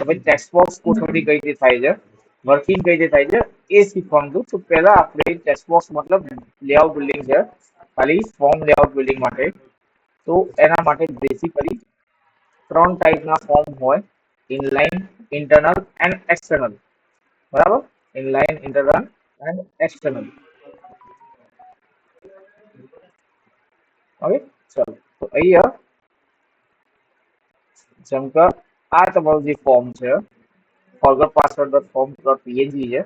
હવે text box ગોઠવણી કઈ રીતે થાય છે, વર્કિંગ કઈ રીતે થાય છે એ શીખવાનું હતું. તો પહેલા આપણે ટેક્સ્ટ બોક્સ મતલબ લેઆઉટ બિલ્ડિંગ છે, ખાલી ફોર્મ લેઆઉટ બિલ્ડિંગ માટે. તો એના માટે બેસિકલી 3 ટાઈપના ફોર્મ હોય: ઇનલાઇન, ઇન્ટરનલ એન્ડ એક્સટર્નલ. બરાબર, inline, internal and external. Okay, ચલો. તો અહીંયા જેમ કે આ તમારું જે ફોર્મ છે, forgot password form .png છે.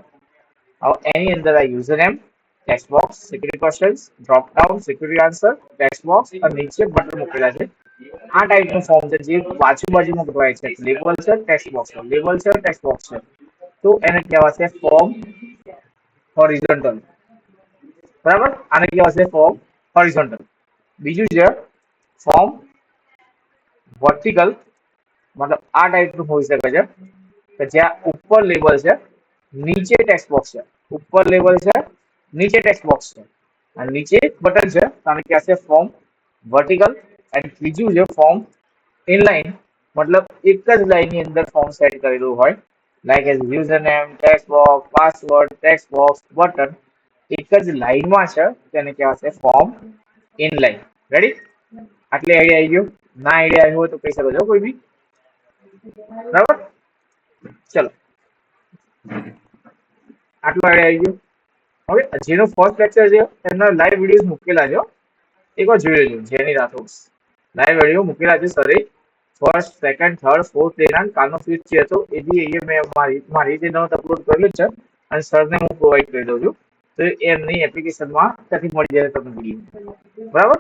હવે એની અંદર આ user name, text box, security questions, drop down, security answer, text box અને નીચે બટન મૂકેલા છે. આ ટાઈપનું ફોર્મ છે જે બાજુમાં ગોઠવાય છે. લેબલ છે, ટેક્સ્ટ બોક્સ છે, લેબલ છે, ટેક્સ્ટ બોક્સ છે. તો એને કહેવાશે ફોર્મ હોરિઝોન્ટલ. બરાબર, આને કહેવાશે ફોર્મ હોરિઝોન્ટલ. બીજું છે ફોર્મ વર્ટિકલ, મતલબ આ ટાઈપનું હોઈ શકે છે કે જ્યાં ઉપર લેબલ છે, નીચે ટેક્સ્ટ બોક્સ છે. ઉપર લેબલ છે, નીચે ટેક્સ્ટ બોક્સ છે અને નીચે બટન છે. આને કહેવાશે ફોર્મ વર્ટિકલ. અને ત્રીજું છે ફોર્મ ઇનલાઇન, મતલબ એક જ લાઈનની અંદર ફોર્મ સેટ કરેલું હોય, like as user name, text box, password, text box, button એક જ લાઈનમાં છે. તેને કહેવાશે ફોર્મ ઇનલાઇન. રેડી? આટલી આઈડિયા આવી ગયો? ના આઈડિયા આવ્યો હોય તો કહી શકો છો કોઈ બી. બરાબર, ચલો, આટલો આઈડિયા આવી ગયો. હવે જેનો ફર્સ્ટ લેક્ચર છે એમના લાઈવ વિડીયોઝ મૂકેલા છે, એકવાર જોઈ લેજો. જેની રાઠોડ લાઈવ વિડીયો મૂકેલા છે સરે, ફર્સ્ટ, સેકન્ડ, થર્ડ, ફોર્થ ડેના. કાલનો સ્વિચ જે હતો એ બી અહીંયા મેં મારી રીતે નોટ અપલોડ કરેલું છે અને સરને હું પ્રોવાઈડ કરી દઉં છું. તો એમની એપ્લિકેશનમાં ત્યાંથી મળી જાય તમને વિડીયો. બરાબર,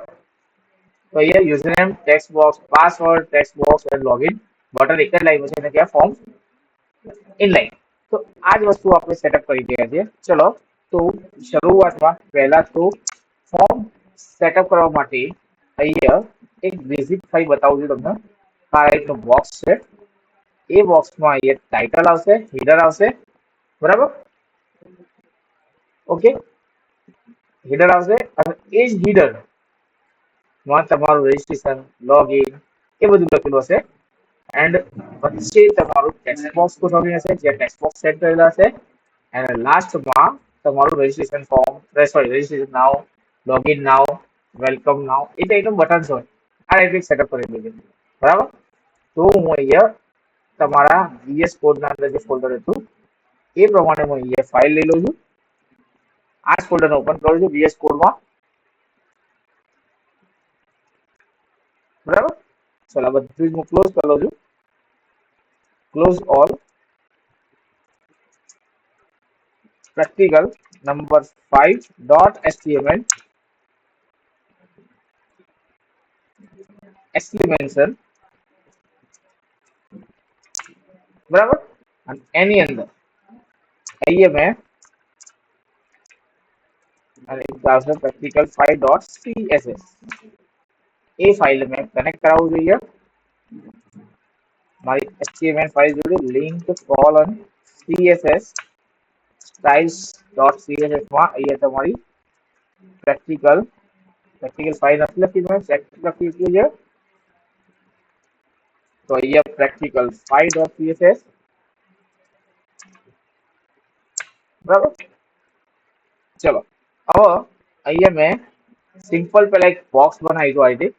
તો અહીંયા user name, text box, password, text box અને લોગિન બટન એક જ લાઈનમાં છે. એને કહેવાય ફોર્મ ઇનલાઇન. તો આ જ વસ્તુ આપણે સેટઅપ કરી રહ્યા છીએ. ચલો, તો શરૂઆતમાં પહેલા તો ફોર્મ સેટઅપ કરવા માટે અહીંયા એક બેઝિક ફાઇલ બતાવું છું તમને. આ રીતનું બોક્સ છે. એ બોક્સમાં અહીંયા ટાઇટલ આવશે, હેડર આવશે. બરાબર, ઓકે, હેડર આવશે અને એ જ હેડર માં તમારું રજિસ્ટ્રેશન, લોગિન એ બધું લખેલું હશે. એન્ડ વચ્ચે તમારું ટેક્સ્ટ બોક્સ ગોઠવણી હશે, જે ટેક્સ્ટ બોક્સ સેટ કરેલા હશે. અને લાસ્ટમાં તમારું રજિસ્ટ્રેશન ફોર્મ, રજિસ્ટ્રેશન નાવ, લોગિન નાવ, વેલકમ નાવ એ ટાઈપનું બટન્સ હોય. આ ટાઈપનું સેટઅપ કરેલું છે. બરાબર, તો હું અહીંયા તમારા VS કોડના અંદર જે ફોલ્ડર હતું એ પ્રમાણે હું અહીંયા ફાઇલ લઈ લઉં છું. આ જ ફોલ્ડરને ઓપન કરું છું VS કોડમાં. બરાબર, ચલો બધું જ હું ક્લોઝ કરી લઉં છું. Close all. practical number 5.html exclamation. બરાબર, અને એની અંદર અહીંયા મેં અને બ્રાઉઝર practical 5.css એ ફાઇલ મેં કનેક્ટ કરાવવું જોઈએ મારી HTML ફાઇલ જોડે. લિંક કોલન css styles.css માં અહીંયા તમારી પ્રેક્ટિકલ ફાઇલ નથી લખી, મેં લખી છે. તો અહીંયા practical 5.css. બરાબર, ચલો. હવે અહીંયા મેં સિમ્પલ પેલા એક બોક્સ બનાવી દો. આવી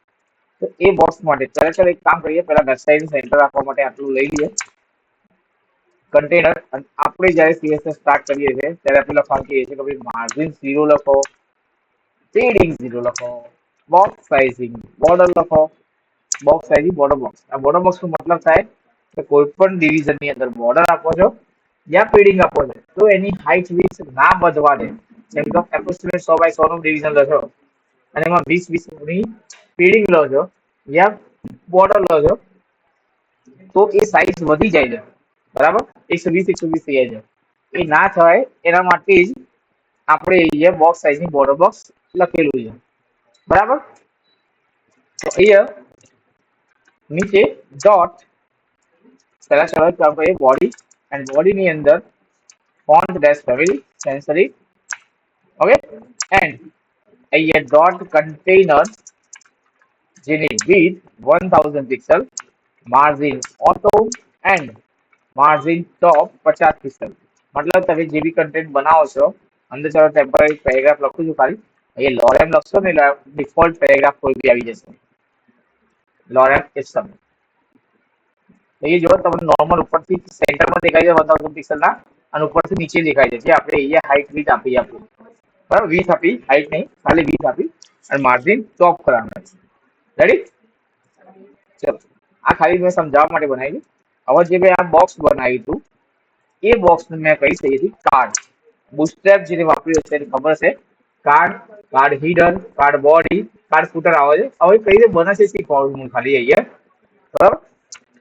તો એ બોક્સ માટે ખરેખર એક કામ કરીએ, પહેલા વેબસાઇટ સેન્ટર રાખવા માટે આટલું લઈ લઈએ કન્ટેનર. અને આપણે જ્યારે CSS સ્ટાર્ટ કરીએ છીએ ત્યારે આપણે લખવાનું કહીએ છીએ કે ભાઈ માર્જિન 0 લખો, પેડિંગ 0 લખો, બોક્સ સાઇઝિંગ બોર્ડર લખો, બોક્સ સાઇઝિંગ બોર્ડર બોક્સ. આ બોર્ડર બોક્સ નો મતલબ થાય કે કોઈ પણ ડિવિઝન ની અંદર બોર્ડર આપો છો યા પેડિંગ આપો છો તો એની હાઈટ વિડ્થ ના વધવા દે. જેમ કે એપ્રોક્સિમેટ 100 બાય 100 નું ડિવિઝન લો છો અને એમાં 20 ની પેડિંગ લો છો યા બોર્ડર લો છો તો એ સાઇઝ વધી જાય છે. બરાબર, 120 થઈ જાય છે. એ ના થાય એના માટે જ આપણે અહીંયા બોક્સ સાઇઝિંગ બોર્ડર બોક્સ લખેલું છે. બરાબર, તો અહીંયા નીચે ડોટ પહેલા શરૂઆત કામ કરીએ બોડી. એન્ડ બોડી ની અંદર font dash family sensory. Okay, and અહીંયા ડોટ કન્ટેનર જેની width 1000 pixel, margin auto and margin top 50 pixel, મતલબ તમે જે બી કન્ટેન્ટ બનાવો છો અંદર ચાલો ટેમ્પરરી પેરેગ્રાફ લખું છું ખાલી, અહીંયા લોરેમ લખશો ને એટલે ડિફોલ્ટ પેરેગ્રાફ કોઈ બી આવી જશે, લોરેમ ઇઝ સમ. તો એ જો તમને નોર્મલ ઉપરથી સેન્ટરમાં દેખાય છે 1000 પિક્સલના, અને ઉપરથી નીચે દેખાય છે જે આપણે અહીંયા હાઈટ વિડ્થ આપી આપી, બરાબર, વિડ્થ આપી, હાઈટ નહીં, ખાલી વિડ્થ આપી અને માર્જિન ટોપ કરવાનું છે. રેડી? ચલો, આ ખાલી મેં સમજાવવા માટે બનાવી. હવે જે મેં આ બોક્સ બનાવ્યું હતું એ બોક્સ મેં કઈ થઈ હતી કાર્ડ, બુટસ્ટ્રેપ જેને વાપર્યું છે એને ખબર છે, card, card header, card body, card footer આવે છે. હવે કઈ રીતે બને છે શીખવાડું હું ખાલી અહીંયા, બરાબર.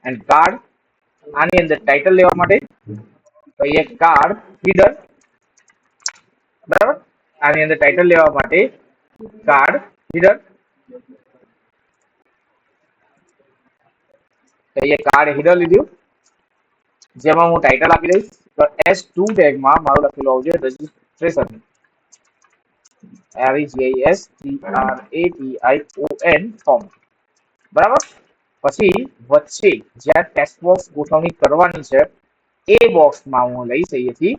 એન્ડ કાર્ડ, આની અંદર ટાઇટલ લેવા માટે તો અહીંયા કાર્ડ હીડર, બરાબર, આની અંદર ટાઇટલ લેવા માટે કાર્ડ હીડર, અહીંયા કાર્ડ હીડર લીધું, જેમાં હું ટાઇટલ આપી દઈશ. તો S2 ટેગમાં મારું લખેલું આવશે રજિસ્ટ્રેશન, REGISTRATION ફોર્મ, બરાબર. પછી વચ્ચે જ્યાં ટેક્સ્ટ બોક્સ ગોઠવણી કરવાની છે એ બોક્સમાં હું લઈશ અહીંયાથી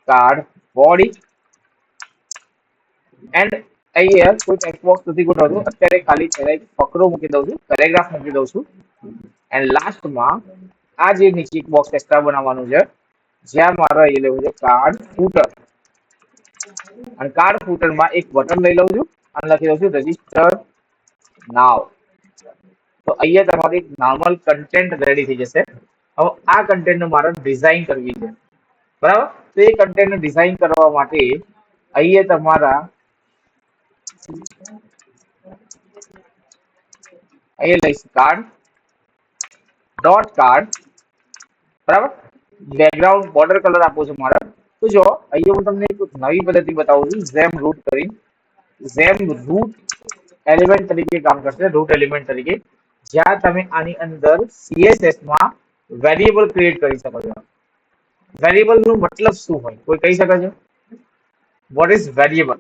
કાર્ડ બોડી, એન્ડ અહીંયા કોઈ ટેક્સ્ટ બોક્સ નથી ગોઠવતું, અત્યારે ખાલી પહેલા એક ફકરો મૂકી દઉં છું, પેરેગ્રાફ મૂકી દઉં છું. એન્ડ લાસ્ટમાં આ જે નીચે એક બોક્સ એક્સ્ટ્રા બનાવવાનું છે જ્યાં મારે અહીં લેવું છે કાર્ડ ફૂટર, અને કાર્ડ ફૂટરમાં એક બટન લઈ લઉં છું અને લખી દઉં છું રજિસ્ટર નાવ. તો અહીંયા તમારી નોર્મલ કન્ટેન્ટ રેડી થઈ જશે. હવે આ કન્ટેન્ટને મારે ડિઝાઇન કરવી છે, બરાબર. તો એ કન્ટેન્ટને ડિઝાઇન કરવા માટે અહીંયા તમારા અહીંયા લઈશ કાર્ડ ડોટ કાર્ડ, બરાબર. બેકગ્રાઉન્ડ બોર્ડર કલર આપો છો મારે. તો જો અહીંયા હું તમને એક નવી પદ્ધતિ બતાવું છું, ઝેમ રૂટ કરી. ઝેમ રૂટ એલિમેન્ટ તરીકે કામ કરશે, રૂટ એલિમેન્ટ તરીકે, જ્યાં તમે આની અંદર CSS માં વેરિયેબલ ક્રિએટ કરી શકો છો. વેરિયેબલ નો મતલબ શું હોય કોઈ કહી શકે છે? Vote is variable?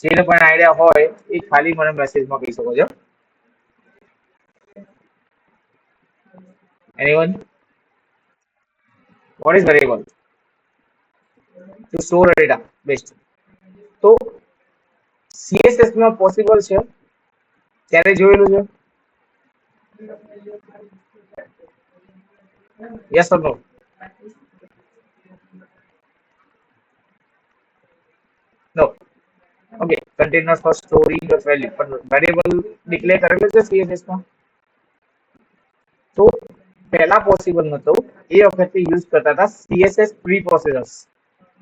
જેને પણ આઈડિયા હોય એ ખાલી મને મેસેજમાં કહી શકો છો. Anyone? What is variable? To store data, best. તો CSS માં પોસિબલ છે ત્યારે જોયેલું છે? Yes or no? No. Okay, container for storing value, પણ વેરિયેબલ ડિક્લેર કરેલું છે CSS માં. તો પહેલા પોસિબલ નતો, એ વખતે યુઝ કરતા હતા CSS પ્રી પ્રોસેસર્સ,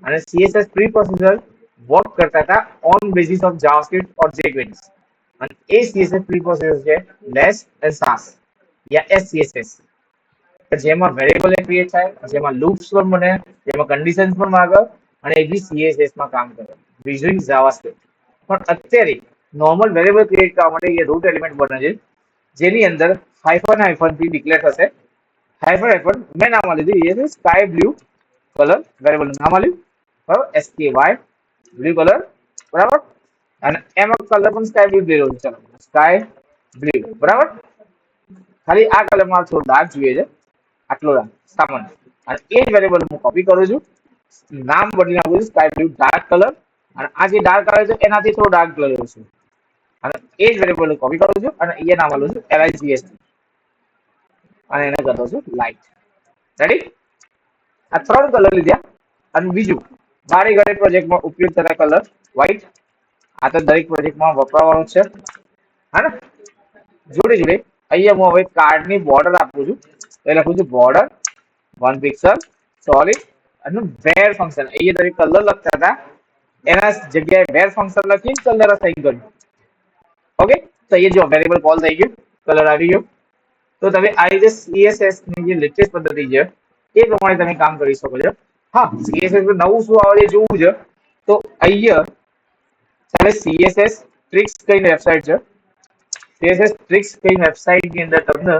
અને CSS પ્રી પ્રોસેસર વર્ક કરતા હતા on basis of JavaScript or jQuery, અને એ CSS પ્રી પ્રોસેસર છે લેસ એન્ડ સાસ યા SCSS, જેમાં વેરિયેબલ ક્રિએટ થાય, જેમાં લૂપ્સ પણ બને, જેમાં કન્ડિશન્સ પણ માંગે, અને એ બી CSS માં કામ કરે યુઝિંગ જાવાસ્ક્રિપ્ટ. પણ અત્યારે નોર્મલ વેરિયેબલ ક્રિએટ કરવા માટે એ રૂટ એલિમેન્ટ બને છે જેની અંદર હાઇફન હાઇફન થી ડિક્લેર થશે. હાઇફન હાઇફન મેં નામ લીધું એ છે સ્કાય બ્લુ કલર, વેરિયેબલ નામ આલ્યું, બરાબર, SKY બ્લુ કલર, બરાબર. અને એમાં કલર પણ સ્કાય બ્લુ લઈ રહ્યો છે, ચાલો સ્કાય બ્લુ, બરાબર. ખાલી આ કલરમાં થોડો ડાર્ક જોઈએ છે, આટલો સામાન્ય, અને એ જ વેરિયેબલ હું કોપી કરું છું, નામ બદલી નાખું છું સ્કાય બ્લુ ડાર્ક કલર, અને આ જે ડાર્ક કલર છે એનાથી થોડો ડાર્ક કલર છે, અને એ જ વેરિયેબલ કોપી કરું છું અને અહીંયા નામ આલું છું LIGST, અને એને કરતો છું લાઇટ. રેડી? આ 3 કલર લીધા. અને બીજું, મારી ઘરે પ્રોજેક્ટમાં ઉપયોગ થતા કલર વ્હાઇટ, આ તો દરેક પ્રોજેક્ટમાં વપરાવાનું છે, હા ને. જોડે જોડે અહીંયા હું હવે કાર્ડની બોર્ડર આપું છું, એટલે લખું છું બોર્ડર 1 પિક્સલ સોલિડ, અને વેર ફંક્શન, અહીંયા દરેક કલર લખતા હતા એના જગ્યાએ વેર ફંક્શન લખી કલર અસાઇન કર્યું. ઓકે, તો અહીંયા જો વેરિયેબલ કોલ થઈ ગયું, કલર આવી ગયો. તો તમે આ રીતે CSS ની જે લેટેસ્ટ પદ્ધતિ છે એ પ્રમાણે તમે કામ કરી શકો છો. હા, CSS નવું શું આવે છે જોવું છે તો અહીંયા તમે CSS ટ્રિક્સ કઈ વેબસાઇટ છે, CSS ટ્રિક્સ કઈ વેબસાઇટ ની અંદર તમને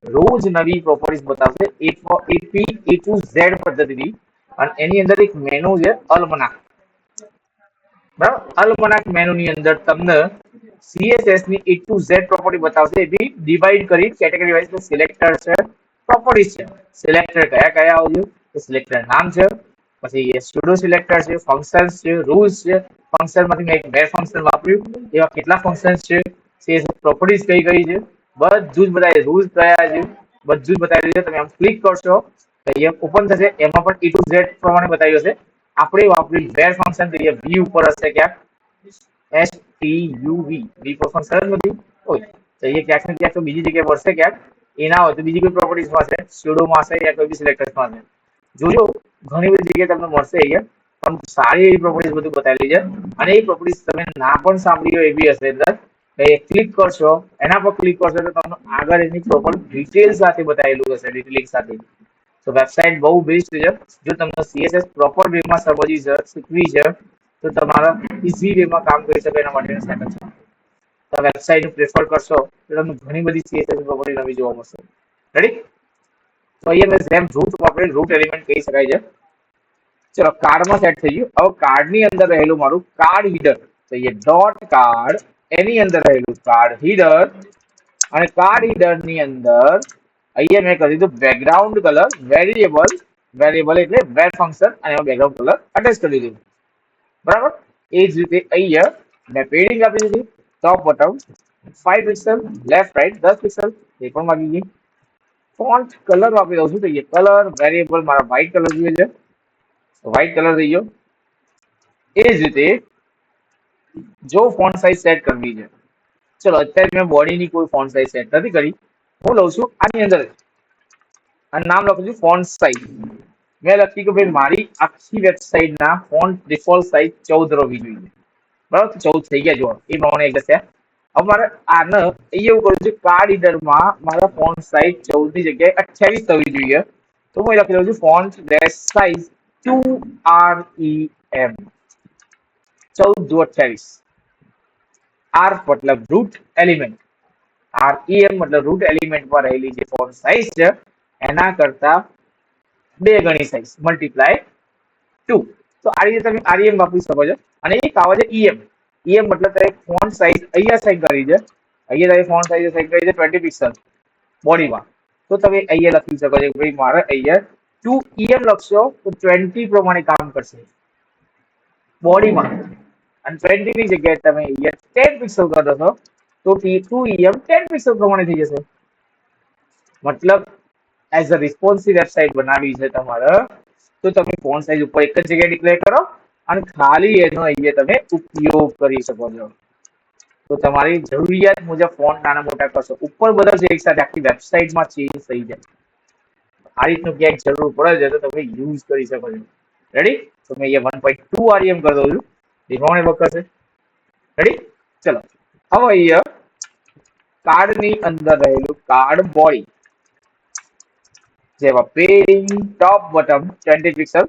રોજ નવી પ્રોપર્ટીઝ બતાવશે A to Z પદ્ધતિથી, અને એની અંદર એક મેનુ છે અલ્મનાક, બરાબર. અલ્મનાક મેનુ ની અંદર તમને CSS ની A to Z પ્રોપર્ટી બતાવશે, એ બી ડિવાઈડ કરી કેટેગરી વાઇઝ. સિલેક્ટર છે, પ્રોપર્ટીઝ છે. સિલેક્ટર કયા કયા આવજો તો સિલેક્ટર નામ છે, પછી સ્યુડો સિલેક્ટર છે, ફંક્શન્સ છે, રૂલ્સ છે. ફંક્શન માંથી મેં એક બે ફંક્શન વાપર્યું, એવા કેટલા ફંક્શન્સ છે, CSS પ્રોપર્ટીઝ કઈ કઈ છે, બધું જ બતાવી, રૂલ્સ કયા છે, બધું જ બતાવી દીધું. તમે આમ ક્લિક કરશો તો અહીંયા ઓપન થશે, એમાં પણ E to Z પ્રમાણે બતાવ્યું હશે. આપણે વાપર્યું વેર ફંક્શન, તો અહીંયા V ઉપર હશે ક્યાંક, STUV V પર ફંક્શન જ નથી હોય તો એ ક્યાંક ને ક્યાંક તો બીજી જગ્યાએ મળશે ક્યાંક, એ ના હોય તો બીજી કોઈ પ્રોપર્ટીઝ માં હશે, સ્યુડોમાં હશે યા કોઈ બી સિલેક્ટર્સમાં હશે. જોજો ઘણી બધી જગ્યાએ તમને મળશે અહીંયા, પણ સારી એવી પ્રોપર્ટીઝ બધું બતાવેલી છે. અને એ પ્રોપર્ટીઝ તમે ના પણ સાંભળી હોય એ બી હશે અંદર. ક્લિક કરશો, એના પર ક્લિક કરશો તો તમને આગળ એની પ્રોપર ડિટેલ સાથે બતાવેલું હશે, ડિટેલિંગ સાથે. તો વેબસાઇટ બહુ બેસ્ટ છે. જો તમને CSS પ્રોપર વેમાં સમજવી છે, શીખવી છે, તો તમારા ઇઝી વેમાં કામ કરી શકે એના માટેનું સેટઅપ છે. તો વેબસાઇટ પ્રેફર કરશો તો તમને ઘણી બધી CSS પ્રોપર્ટી નવી જોવા મળશે. રેડી? તો અહીંયા મેં જેમ રૂટ આપણે રૂટ એલિમેન્ટ કહી શકાય છે. ચલો કાર્ડમાં સેટ થઈ ગયું. હવે કાર્ડની અંદર રહેલું મારું કાર્ડ હીડર, તો એ ડોટ કાર્ડ, એની અંદર રહેલું કાર્ડ હીડર, અને કાર્ડ હીડર ની અંદર અહીંયા મેં કરી દીધું બેકગ્રાઉન્ડ કલર વેરિયેબલ, વેરિયેબલ એટલે વેર ફંક્શન, અને એમાં બેકગ્રાઉન્ડ કલર અટેચ કરી દીધું. બરાબર? એ જ રીતે અહીંયા મેં પેડિંગ આપી દીધી, top bottom 5 pixel, left right 10 pixel, એ પણ માગી ગઈ. ફોન્ટ કલર આપી દઉં છું, તો એ કલર વેરિયેબલ મારા વ્હાઇટ કલર જોઈએ છે, વ્હાઇટ કલર થઈ ગયો. એ જ રીતે જો ફોન્ટ સાઇઝ સેટ કરવી છે, ચલો અત્યારે મેં બોડીની કોઈ ફોન્ટ સાઇઝ સેટ નથી કરી, હું લઉં છું આની અંદર અને નામ લખું છું ફોન્ટ સાઇઝ. મેં લખ્યું કે ભાઈ મારી આખી વેબસાઇટના ફોન્ટ ડિફોલ્ટ સાઇઝ 14 હોવી જોઈએ. બરાબર? 14 થઈ ગયા, જો એ પ્રમાણે એક હશે. હવે મારે આને એવું કરું છું, કાર્ડ હીડરમાં મારા ફોન્ટ સાઇઝ 14 ની જગ્યાએ 28 થવી જોઈએ. તો હું લખી દઉં છું font dash size 2REM, 14 28. R મતલબ રૂટ એલિમેન્ટ, REM મતલબ રૂટ એલિમેન્ટમાં રહેલી જે ફોન્ટ સાઇઝ છે એના કરતા 2 ગણી સાઇઝ મલ્ટીપ્લાય 2. તો આ રીતે તમે REM વાપરી શકો છો. અને એક આવે છે EM. EM મતલબ તમે ફોન્ટ સાઇઝ અહીંયા સેટ કરી છે, અહીંયા તમે ફોન્ટ સાઇઝ સેટ કરી છે 20 પિક્સલ બોડીમાં, તો તમે અહીંયા લખી શકો છો કે ભાઈ મારે અહીંયા 2EM લખશો તો 20 પ્રમાણે કામ કરશે બોડીમાં, અને 20 ની જગ્યાએ તમે અહીંયા 10 પિક્સલ કરી દો તો 2EM 10 પિક્સલ પ્રમાણે થઈ જશે. મતલબ એઝ અ રિસ્પોન્સિવ વેબસાઇટ બનાવી છે તમારે, તો તમે ફોન્ટ સાઇઝ ઉપર એક જ જગ્યાએ ડિક્લેર કરો અને ખાલી એનો અહીંયા તમે ઉપયોગ કરી શકો છો. તો તમારી જરૂરિયાત મુજબ ફોન્ટ નાના મોટા કરશો, ઉપર બધા જ એક સાથે આખી વેબસાઇટમાં ચેન્જ થઈ જાય. આ રીતનું ક્યાંક જરૂર પડે છે તો તમે યુઝ કરી શકો છો. રેડી? તો મેં અહીંયા 1.2 REM કરી દઉં છું, એ પ્રમાણે વર્ક કરશે. રેડી? ચલો હવે અહીંયા કાર્ડની અંદર રહેલું કાર્ડ બોડી, જેમાં padding top bottom 20 pixel,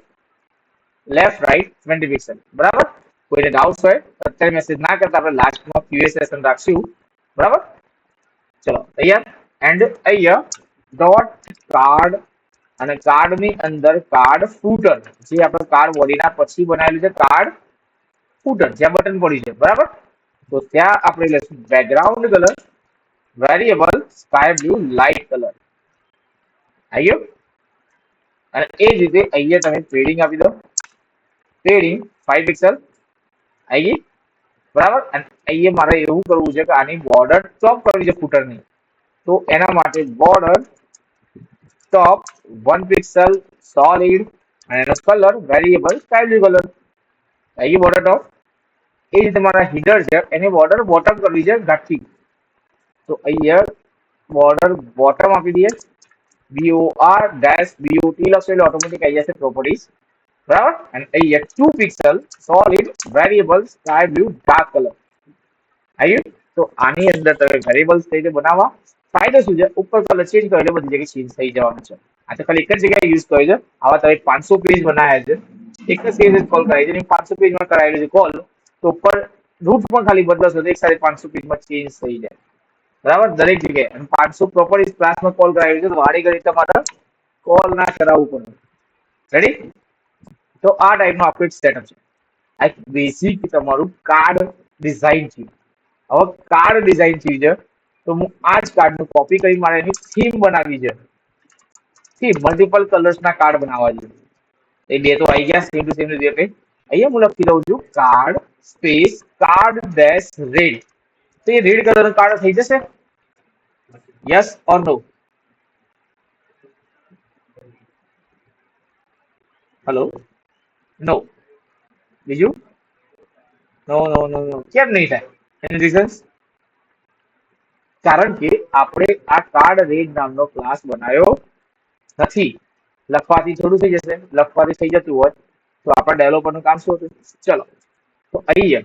left right 20 pixel. બરાબર? કોઈને ડાઉટ હોય અત્યારે મેસેજ ના કરતા આપણે લાસ્ટમાં QA સેશન રાખશું. બરાબર? ચલો અહીંયા એન્ડ અહીંયા ડોટ કાર્ડ, અને કાર્ડની અંદર કાર્ડ ફૂટર, જે આપણે કાર્ડ બોડીના પછી બનાવેલું છે કાર્ડ ફૂટર, જ્યાં બટન પડી છે. બરાબર? તો ત્યાં આપણે લખીશું background colour variable sky blue light colour. આવ્યો? અને એ જ રીતે અહીંયા તમે પેડિંગ આપી દો, પેડિંગ 5 પિક્સલ આવી. બરાબર? અને અહીંયા મારે એવું કરવું છે કે આની બોર્ડર ટોપ કરવી છે ફૂટરની, તો એના માટે બોર્ડર ટોપ 1 પિક્સલ સોલિડ, અને એનો colour variable sky blue colour. આવી બોર્ડર ટોપ. એ રીતે મારા હીડર છે એની બોર્ડર બોટમ કરવી છે ઘાટી, તો અહીંયા બોર્ડર બોટમ આપી દઈએ, BOR-BOT લખશો એટલે ઓટોમેટિક આવી જશે પ્રોપર્ટીઝ. બરાબર? અને અહીંયા 2 pixel solid variable sky blue dark colour. આવ્યું? તો આની અંદર તમે વેરિયેબલ્સ કઈ રીતે બનાવવા, ફાયદો શું છે, ઉપર કલર ચેન્જ કરો એટલે બધી જગ્યાએ ચેન્જ થઈ જવાનું છે. આ તો ખાલી એક જ જગ્યાએ યુઝ કર્યો છે. આવા તમે 500 પેજ બનાવ્યા છે, એક જ CSS કોલ કરાવી છે, 500 પેજમાં કરાવેલું છે કોલ, તો ઉપર રૂટ પણ ખાલી બદલશો તો એક સાથે 500 પેજમાં ચેન્જ થઈ જાય. બરાબર? દરેક જગ્યાએ. અને 500 પ્રોપર્ટીઝ ક્લાસમાં કોલ કરાવી છે, તો વાળી ઘડી તમારે કોલ ના કરાવવું પડે. રેડી? તો આ ટાઈપનું આખું એક સેટઅપ છે. આ એક બેઝિક તમારું કાર્ડ ડિઝાઇન છે. હવે કાર્ડ ડિઝાઇન છે, તો હું આ જ કાર્ડનું કોપી કરી મારે એની થીમ બનાવી છે. થી મલ્ટિપલ કલર્સ ના કાર્ડ બનાવવા જોઈએ. એ બે તો આવી ગયા સેમ ટુ સેમ રીતે. અહીંયા હું લખી દઉં છું card space card dash red. તો એ રેડ કલર કાર્ડ થઈ જશે? Yes or no? Hello? No. બીજું? No no no no. કેમ નહીં થાય? Any reasons? કારણ કે આપણે આ કાર્ડ રેડ નામનો ક્લાસ બનાવ્યો નથી. લખવાથી થોડું થઈ જશે. લખવાથી થઈ જતું હોત તો આપણા ડેવલપરનું કામ શું હતું? ચલો તો અહીંયા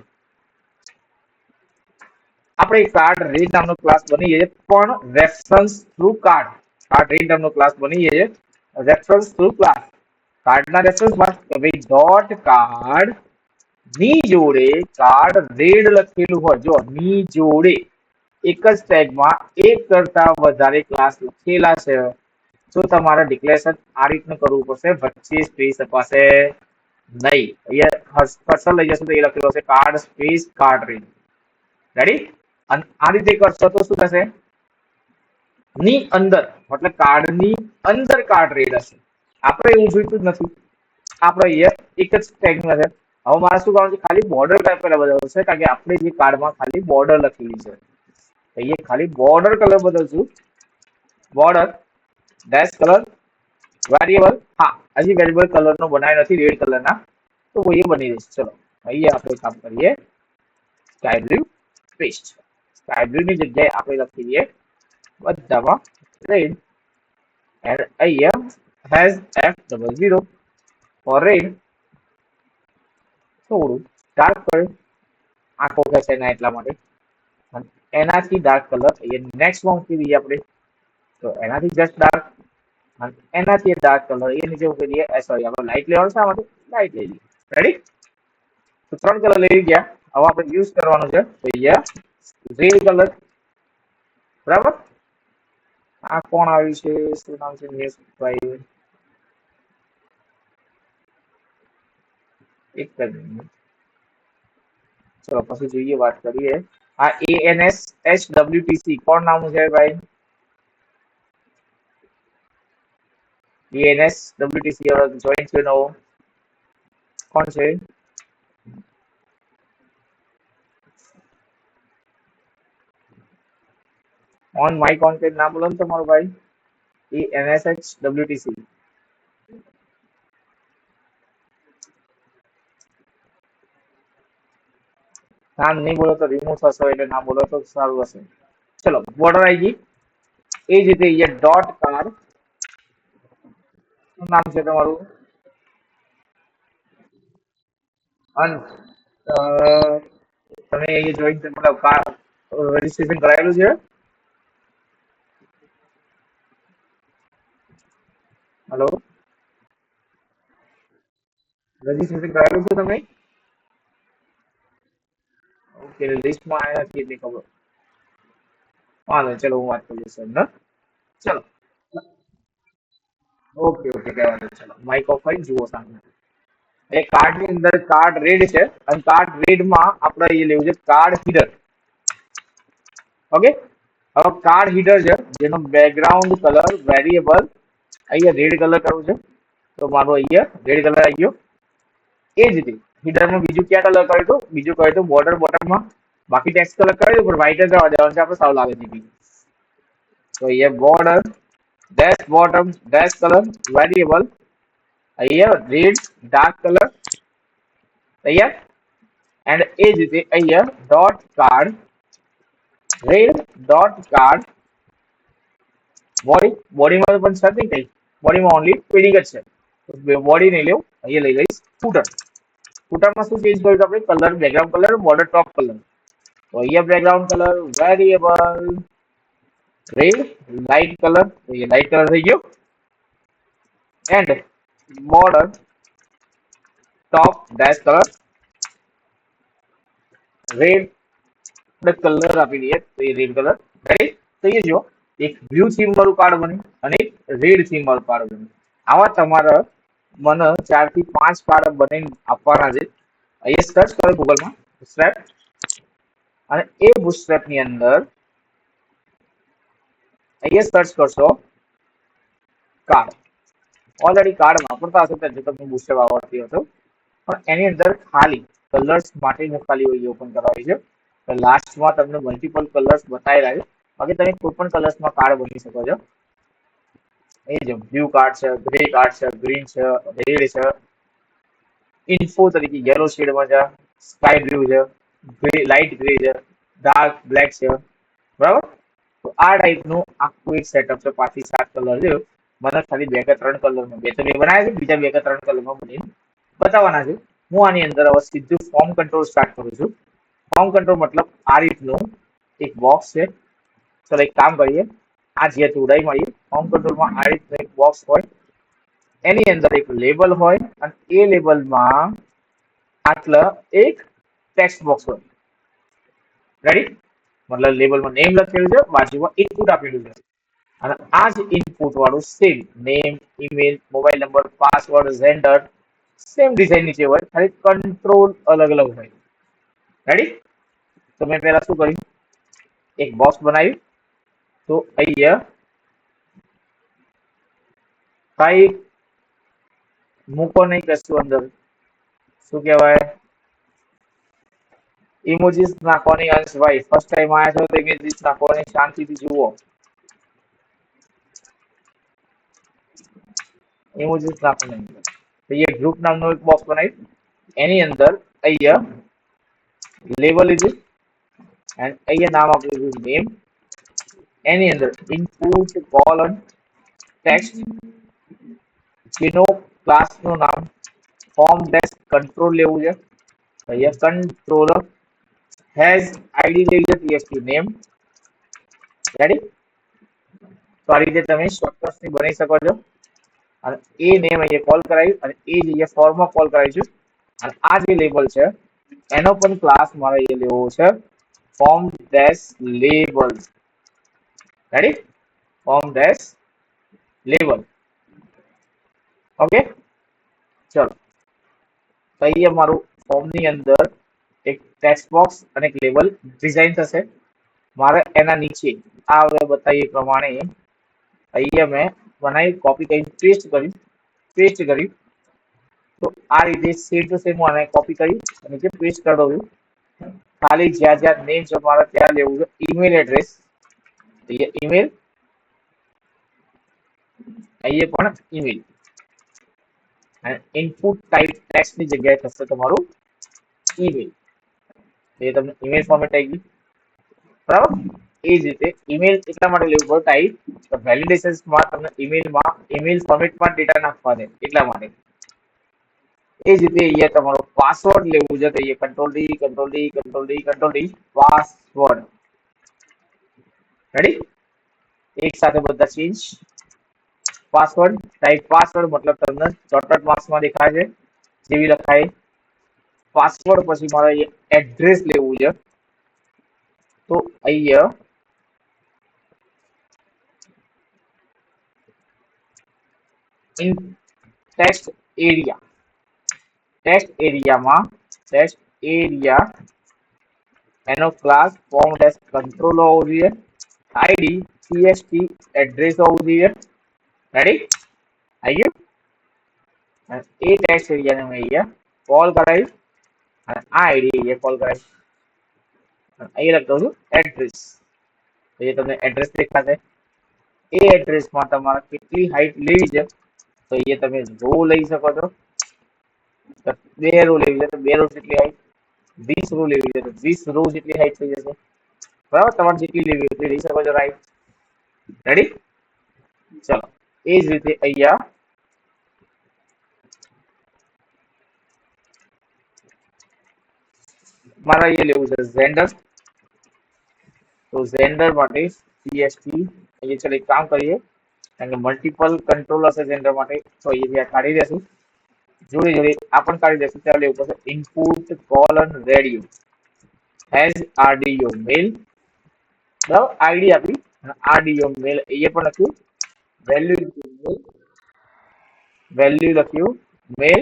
આપણે કાર્ડ રેડ નામનો ક્લાસ બનાવીએ છીએ, પણ reference through card. Card red નામનો ક્લાસ બનાવીએ છીએ રેફરન્સ થ્રુ ક્લાસ. કાર્ડના રેફરન્સમાં ભાઈ ડોટ કાર્ડ ની જોડે કાર્ડ રેડ લખેલું હોય. જો ની જોડે એક જ ટેગમાં એક કરતા વધારે ક્લાસ લખેલા છે તો તમારે ડિક્લેરેશન આ રીતનું કરવું પડશે. વચ્ચે સ્પેસ અપાશે નહીં. અહીંયા કર્સર લઈ જશે તો એ લખેલું હશે card space card red. Ready? અને આ રીતે કરશો તો શું થશે? ની અંદર મતલબ કાર્ડની અંદર કાર્ડ રેડ હશે. આપણે એવું જોઈતું જ નથી. આપણે અહીંયા એક જ ટેગમાં છે. હવે મારે શું કરવાનું છે? ખાલી બોર્ડર ટાઈપ પહેલા બદલવું છે, કારણ કે આપણે જે કાર્ડમાં ખાલી બોર્ડર લખેલી છે. અહીંયા ખાલી બોર્ડર કલર બદલશું. Border dash colour variable. હા, હજી વેરિયેબલ કલરનો બનાવ્યો નથી રેડ કલરના, તો હું એ બની દઈશ. ચલો અહીંયા આપણે કામ કરીએ sky blue paste. Sky blue ની જગ્યાએ આપણે લખી દઈએ બધામાં રેડ એન્ડ અહીંયા હેઝ F00 ફોર રેડ. થોડું ડાર્ક કલર આંખો ખેંચે ના એટલા માટે. એનાથી ડાર્ક કલર અહીંયા નેક્સ્ટમાં મૂકી દઈએ આપણે. તો એનાથી જસ્ટ ડાર્ક અને એનાથી ડાર્ક કલર એ નીચે મૂકી દઈએ. સોરી, આપણે લાઇટ લેવાનું શા માટે? લાઇટ લઈ લઈએ. રેડી? તો 3 કલર લઈ ગયા. હવે આપણે યુઝ કરવાનું છે તો અહીંયા રેડ કલર. બરાબર? આ કોણ આવ્યું છે? શું નામ છે? નિલેશભાઈ. એક મિનિટ. ચલો પછી જોઈએ, વાત કરીએ. આ ANSHWTC કોણ નામ છે ભાઈ? ANSWTC જોઈન છે નવો. કોણ છે? ઓન માય કોન્ટેક્ટ નામ બોલો ને તમારું ભાઈ. ANSHWTC. નામ નહીં બોલો તો રિમૂવ થશે, એટલે નામ બોલો તો સારું હશે. ચલો બોર્ડર આવી ગઈ. એ જ રીતે અહીંયા ડોટ કાર. શું નામ છે તમારું? અંશ. તમે અહીંયા જોઈન મતલબ કાર રજીસ્ટ્રેશન કરાયેલું છે? હેલો, રજીસ્ટ્રેશન કરાયેલું છે તમે? ઓકે, લિસ્ટમાં આવ્યા નથી એટલી ખબર. વાંધો ચલો હું વાત કરી દઈશ એમને. ચલો ઓકે ઓકે, કઈ વાંધો નહીં. ચલો માઇક ઓફ કરી જુઓ સામે. એ કાર્ડ ની અંદર કાર્ડ રેડ છે અને કાર્ડ રેડ માં આપણે એ લેવું છે કાર્ડ હીડર. ઓકે, હવે કાર્ડ હીડર છે જેનો બેકગ્રાઉન્ડ કલર વેરિયેબલ અહીંયા રેડ કલર કરવું છે. તો મારો અહીંયા રેડ કલર આવી ગયો. એ જ રીતે હીડરમાં બીજું ક્યાં કલર કર્યું હતું? બીજું કર્યું હતું બોર્ડર બોટમમાં. બાકી ટેક્સ કલર કર્યું પણ વ્હાઈટ જ રહેવા દેવાનું છે આપણે, સાવ લાગે છે. તો અહીંયા border dash bottom dash colour variable અહીંયા રેડ ડાર્ક કલર તૈયાર. એન્ડ એ જ રીતે અહીંયા dot card red dot card body. બોડીમાં પણ છે નહીં કઈ, બોડીમાં ઓનલી પેડિંગ જ છે. બોડી નહીં લેવું, અહીંયા લઈ લઈશ ફૂટર. ફૂટરમાં શું ચેન્જ કર્યું આપણે? કલર બેકગ્રાઉન્ડ કલર બોર્ડર ટોપ કલર. તો અહીંયા background colour variable red light colour. તો એ લાઇટ કલર થઈ ગયો. And border top dash colour red colour આપી દઈએ તો એ રેડ કલર. રેડી? તો એ જો એક બ્લુ થીમ વાળું કાર્ડ બન્યું અને એક રેડ થીમ વાળું કાર્ડ બન્યું. આવા તમારે મને 4 થી 5 કાર્ડ બનાવીને આપવાના છે. અહીંયા સર્ચ કરો ગૂગલમાં બુટસ્ટ્રેપ અને એ બુટસ્ટ્રેપ ની અંદર અહીંયા સર્ચ કરશો કાર્ડ. ઓલરેડી કાર્ડ વાપરતા હશો ત્યારે તમને બુસ્ટર આવડતી હશે, પણ એની અંદર ખાલી કલર્સ માટેનું ખાલી હોય ઓપન કરાવી છે. તો લાસ્ટમાં તમને મલ્ટિપલ કલર્સ બતાવી રહ્યા છે. બાકી તમે કોઈ પણ કલર્સમાં કાર્ડ બની શકો છો. એ જો બ્લુ કાર્ડ છે, ગ્રે કાર્ડ છે, ગ્રીન છે, રેડ છે, ઇન્ફો તરીકે યલો શેડમાં છે, સ્કાય બ્લુ છે, ગ્રે લાઇટ ગ્રે છે, ડાર્ક બ્લેક છે, બરાબર. તો આ ટાઈપનું આખું એક સેટઅપ છે. 5 થી 7 કલર છે. મને ખાલી 2 કે 3 કલરમાં, 2 તો મેં બનાવ્યા છે, બીજા 2 કે 3 કલરમાં મને બતાવવાના છે. હું આની અંદર હવે સીધું ફોર્મ કંટ્રોલ સ્ટાર્ટ કરું છું. ફોર્મ કંટ્રોલ મતલબ આ રીતનું એક બોક્સ છે. ચલો એક કામ કરીએ, આ જે જોડાઈ મળીએ ફોર્મ કંટ્રોલમાં આ રીતનું એક બોક્સ હોય, એની અંદર એક લેબલ હોય અને એ લેબલમાં આટલા એક ટેક્સ્ટ બોક્સ હોય. રેડી? મતલબ લેબલમાં નેમ લખેલું છે, બાજુમાં ઇનપુટ આપેલું છે. અને આ જ ઇનપુટ વાળું same name, email, mobile number, password, gender same design નીચે હોય, ખાલી કંટ્રોલ અલગ અલગ હોય. રેડી? તો મેં પહેલા શું કર્યું, એક બોક્સ બનાવ્યું. તો અહીંયા કઈ મૂકો નહીં કશું અંદર, શું કહેવાય, ઇમોજીસ નાખવાની. અંશભાઈ ફર્સ્ટ ટાઈમ આવ્યા છો તો ઇમોજીસ નાખવાની, શાંતિથી જુઓ. ઇમોજીસ નાખવાની. તો એ ગ્રુપ નામનું એક બોક્સ બનાવ્યું, એની અંદર અહીંયા લેબલ લીધું અને અહીંયા નામ આપી દીધું નેમ. એની અંદર ઇનપુટ કોલન ટેક્સ્ટ, જેનો ક્લાસનું નામ ફોર્મ ડેસ્ક કંટ્રોલ લેવું છે. અહીંયા કંટ્રોલર હેઝ આઈડી લેવી છે, પીએચપી નેમ. રેડી? તો આ રીતે તમે શોર્ટકટ્સની બનાવી શકો છો. અને એ નેમ અહીંયા કોલ કરાવ્યું અને એ જ અહીંયા ફોર્મમાં કોલ કરાવીશું. અને આ જે લેબલ છે એનો પણ ક્લાસ મારે અહીંયા લેવો છે, form dash label. Ready? Form dash label. Okay, ચલો. તો અહીંયા મારું ફોર્મની અંદર એક ટેક્સ્ટ બોક્સ અને એક લેબલ ડિઝાઇન થશે. મારે એના નીચે આ હવે બતાવીએ પ્રમાણે અહીંયા મેં બનાવી, કોપી કરી, પેસ્ટ કરી. તો આ રીતે સેમ ટુ સેમ હું આને કોપી કરી અને નીચે પેસ્ટ કરી દઉં છું. ખાલી જ્યાં જ્યાં નેમ છે મારે ત્યાં લેવું છે ઈમેલ એડ્રેસ. અહીંયા ઈમેલ, અહીંયા પણ ઈમેલ. અને ઇનપુટ ટાઈપ ટેક્સ્ટની જગ્યાએ થશે તમારું ઈમેલ. એ તમને ઈમેલ ફોર્મેટ આવી ગયું, બરાબર. એ જ રીતે ઈમેલ એટલા માટે લેવું પડે ટાઈપ, વેલિડેશન્સમાં તમને ઈમેલમાં ઈમેલ ફોર્મેટમાં ડેટા નાખવા દે એટલા માટે. એ જ રીતે અહીંયા તમારો પાસવર્ડ લેવું છે, તો અહીંયા કંટ્રોલ ડી પાસવર્ડ. રેડી? એક સાથે બધા ચેન્જ. પાસવર્ડ ટાઈપ પાસવર્ડ મતલબ તમને ડોટેડ માર્ક્સમાં દેખાય છે જેવી લખાય. પાસવર્ડ પછી મારે એડ્રેસ લેવું છે, તો અહીંયા ઇન ટેક્સ્ટ એરિયામાં એનો ક્લાસ ફોર્મ ડેશ કંટ્રોલ હોવો જોઈએ, આઈડી સીએસટી એડ્રેસ હોવું જોઈએ. રેડી? આવી ગયું? એ ટેક્સ્ટ એરિયાને મેં અહીંયા કોલ કરાવી અને આ આઈડી અહીંયા કોલ કરાવી. અહીંયા લખતો છું એડ્રેસ. એ તમને એડ્રેસ દેખાશે. એ એડ્રેસમાં તમારે કેટલી હાઈટ લેવી છે, તો અહીંયા તમે રો લઈ શકો છો. 2 રો લેવી છે તો 2 રો જેટલી હાઈટ, 20 રો લેવી છે તો 20 રો જેટલી હાઈટ થઈ જશે. બરાબર? તમારે જેટલી લેવી એટલી લઈ શકો છો. રાઈટ? રેડી? ચલો એ જ રીતે અહીંયા મારે અહીંયા લેવું છે જેન્ડર. તો જેન્ડર માટે સીએસટી. અહીંયા ચલો એક કામ કરીએ, કારણ કે મલ્ટિપલ કંટ્રોલ હશે જેન્ડર માટે, તો અહીંયા કાઢી દેશું. જોડે જોડે આ પણ કાઢી દેશું. ત્યાં લેવું પડશે ઇનપુટ કોલન રેડિયો હેઝ આરડીઓ મેલ. બરાબર? આઈડી આપી અને આરડીઓ મેલ અહીંયા પણ લખ્યું, વેલ્યુ લખ્યું મેલ.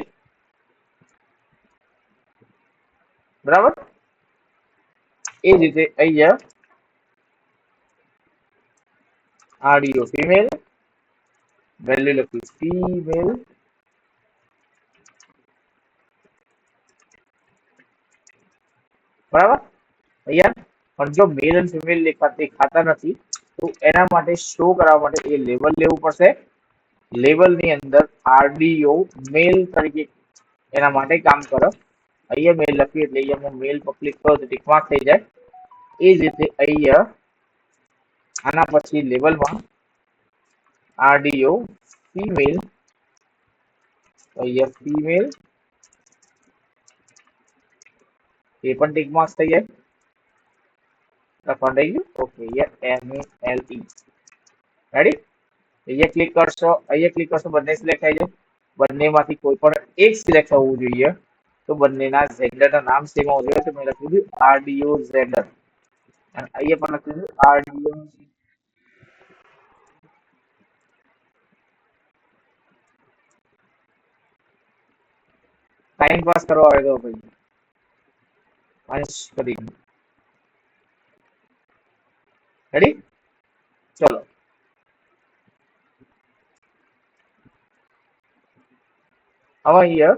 બરાબર? એ જ રીતે અહીંયા આરડીઓ ફિમેલ વેલ્યુ લખ્યું ફીમેલ, બરાબર. અહીંયા પણ જો મેલ અને ફિમેલ દેખાતા નથી તો એના માટે શો કરવા માટે એ લેબલ લેવું પડશે. લેબલ ની અંદર આરડીઓ મેલ તરીકે એના માટે કામ કરે. અહીંયા મેલ લખી એટલે અહીંયા મેલ પર ક્લિક કરો તો ટિક માર્ક થઈ જાય. એ જ રીતે અહીંયા આના પછી લેબલમાં આરડીઓ ફીમેલ, અહીંયા ફીમેલ એ પણ ટિક માર્ક થઈ જાય. લખવાનું થઈ ગયું. ઓકે, અહીંયા MELE રેડી. અહીંયા ક્લિક કરશો બંને સિલેક્ટ થઈ જાય. બંનેમાંથી કોઈ પણ એક સિલેક્ટ થવું જોઈએ. તો બંનેના જેન્ડરના નામ સેમ હોવું જોઈએ. તો મેં લખ્યું છે આરડીઓ જેન્ડર અને અહીંયા પણ લખ્યું છે આરડીઓ. ટાઈમ પાસ કરવા આવે તો ભાઈ અંશ કરી રેડી. ચલો હવે અહીંયા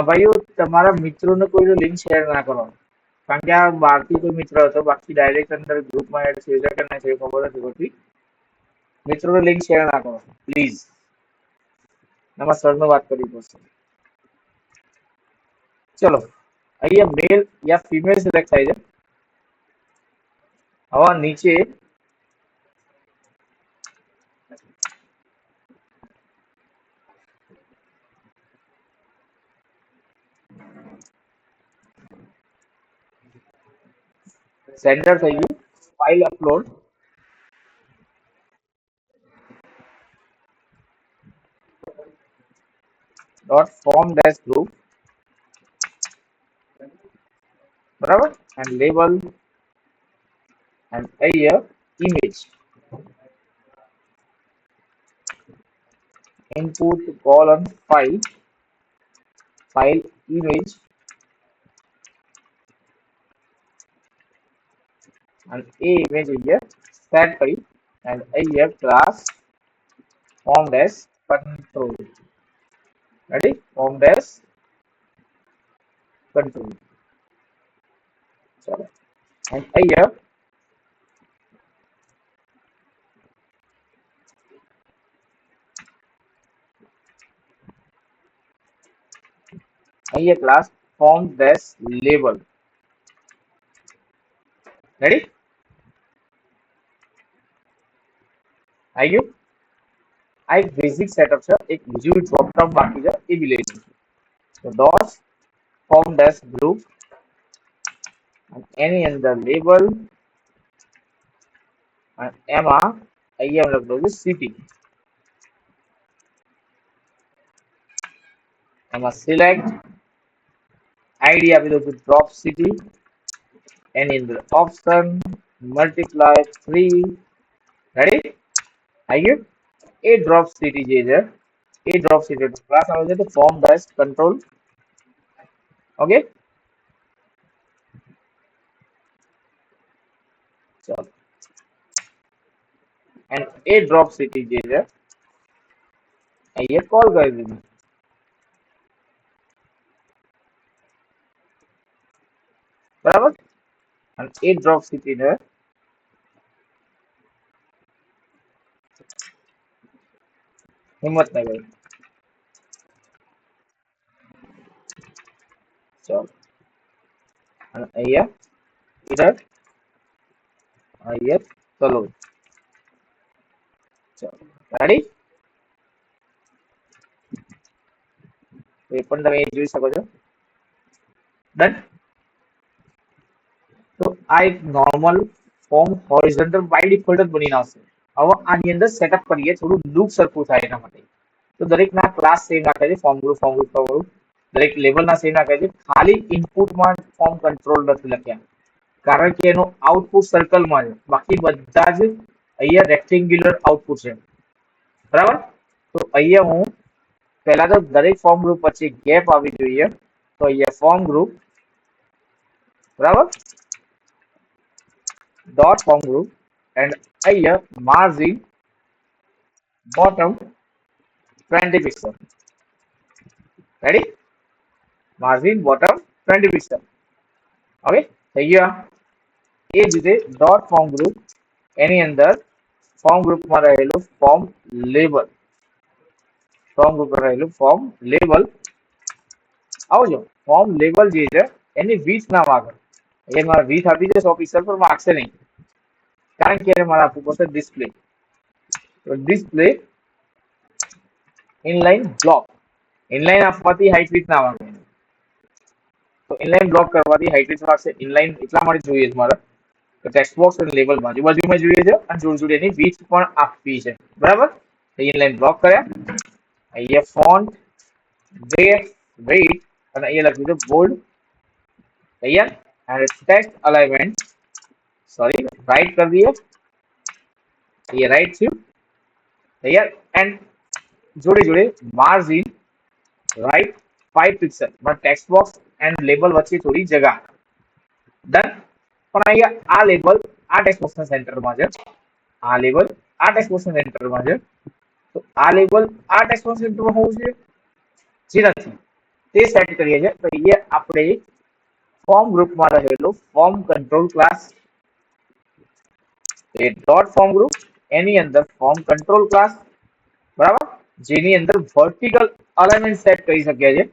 ભાઈઓ તમારા મિત્રોને કોઈનો લિંક શેર ના કરો, કારણ કે આ બહારથી કોઈ મિત્ર હતો, બાકી ડાયરેક્ટ અંદર ગ્રુપમાં એડ છે કે ના છે ખબર નથી પડતી. મિત્રોને લિંક શેર ના કરો પ્લીઝ. એમાં સરનો વાત કરવી પડશે. ચલો અહીંયા મેલ યા ફિમેલ સિલેક્ટ થાય છે. હવે નીચે સેન્ડર થઈ ગયું. File upload, dot form dash group, બરાબર. એન્ડ લેબલ એન્ડ અહીંયા image input colon file image and a image here set કરી and here class form dash control, ready, form dash control. ચલો and here class form dash label, ready. આવી ગયું. આ એક basic setup છે. એક બીજું ડ્રોપ ડાઉન બાકી છે, એ બી લઈ લઈશું. તો ડોટ ફોર્મ ડેશ ગ્રુપ એની અંદર લેબલ અને એમાં અહીંયા લખી દઉં છું સિટી. એમાં સિલેક્ટ આઈડી આપી દઉં છું ડ્રોપ સિટી. એની અંદર ઓપ્શન મલ્ટીપ્લાય 3, રેડી. આવી ગયું. એ ડ્રોપ સિટી જે છે એ ડ્રોપ સિટી ક્લાસ આવે છે તો ફોર્મ ડેશ કંટ્રોલ. ઓકે, ચલો એન્ડ એ ડ્રોપ સિટી જે છે અહીંયા કોલ કરી દીધું, બરાબર. અને એ ડ્રોપ સિટી ને હિંમતનગર, ચલો અને અહીંયા ઇધર અહીંયા ચલો, ચલો રેડી. એ પણ તમે જોઈ શકો છો. ડન. તો આ એક normal form horizontal by default જ બનીને આવશે. હવે આની અંદર સેટઅપ કરીએ, થોડું લુક સરખું થાય એના માટે. તો દરેકના ક્લાસ સેમ રાખે છે, form group form group form group, દરેક લેવલના સેમ રાખે છે. ખાલી ઇનપુટમાં ફોર્મ કંટ્રોલ નથી લખ્યા, કારણ કે એનો આઉટપુટ સર્કલમાં છે, બાકી બધા જ અહીંયા રેક્ટેન્ગ્યુલર આઉટપુટ છે, બરાબર. તો અહીંયા હું પહેલા તો દરેક ફોર્મ ગ્રુપ વચ્ચે ગેપ આવી જોઈએ. તો અહીંયા ફોર્મ ગ્રુપ, બરાબર, ડોટ ફોર્મ ગ્રુપ એન્ડ અહીંયા margin bottom 20 pixel. Ready? Margin bottom 20 pixel. Okay? થઈ ગયું આ. એ જ રીતે ડોટ ફોર્મ ગ્રુપ એની અંદર ફોર્મ ગ્રુપમાં રહેલું ફોર્મ લેબલ, ફોર્મ ગ્રુપમાં રહેલું ફોર્મ લેબલ આવજો. ફોર્મ લેબલ જે છે એની વીથ ના માગે. એ મારા વીથ આપી દે 100 પિક્સલ પર માગશે નહીં, કારણ કે મારે આપવું પડશે ડિસ્પ્લે. તો ડિસ્પ્લે ઇનલાઇન બ્લોક, ઇનલાઇન આપવાથી હાઇટ વીથ ના માગે. તો ઇનલાઇન બ્લોક કરવાથી હાઇટ વીથ માગશે. ઇનલાઇન એટલા માટે જોઈએ છે મારે તો ટેક્સ્ટ બોક્સ અને લેબલ બાજુમાં જોઈએ છે અને જોડે એની વીથ પણ આપવી છે. બરાબર? ઇનલાઇન બ્લોક કર્યા. અહીંયા ફોન્ટ વેઇટ અને અહીંયા લખ્યું છે બોલ્ડ. તૈયાર. અને ટેક્સ્ટ અલાઇનમેન્ટ સોરી રાઈટ કરી દઈએ. ये राइट थी तैयार. एंड जोड़े मार्जिन राइट 5 पिक्सल में टेक्स्ट बॉक्स एंड लेबल वच्चे थोड़ी जगह. डन. पण અહીંયા આ લેબલ આ ટેક્સ્ટ બોક્સ ના સેન્ટર માં છે, આ લેબલ આ ટેક્સ્ટ બોક્સ ના સેન્ટર માં છે. તો આ લેબલ આ ટેક્સ્ટ બોક્સ સેન્ટર માં હોવું જોઈએ, જે નથી તે સેટ કરીએ છીએ. તો એ આપણે ફોર્મ ગ્રુપ માં રહેલો ફોર્મ કંટ્રોલ ક્લાસ એ ડોટ ફોર્મ ગ્રુપ એની અંદર ફોર્મ કંટ્રોલ ક્લાસ, બરાબર, જેની અંદર વર્ટિકલ અલાઇનમેન્ટ સેટ કરી શકીએ છીએ.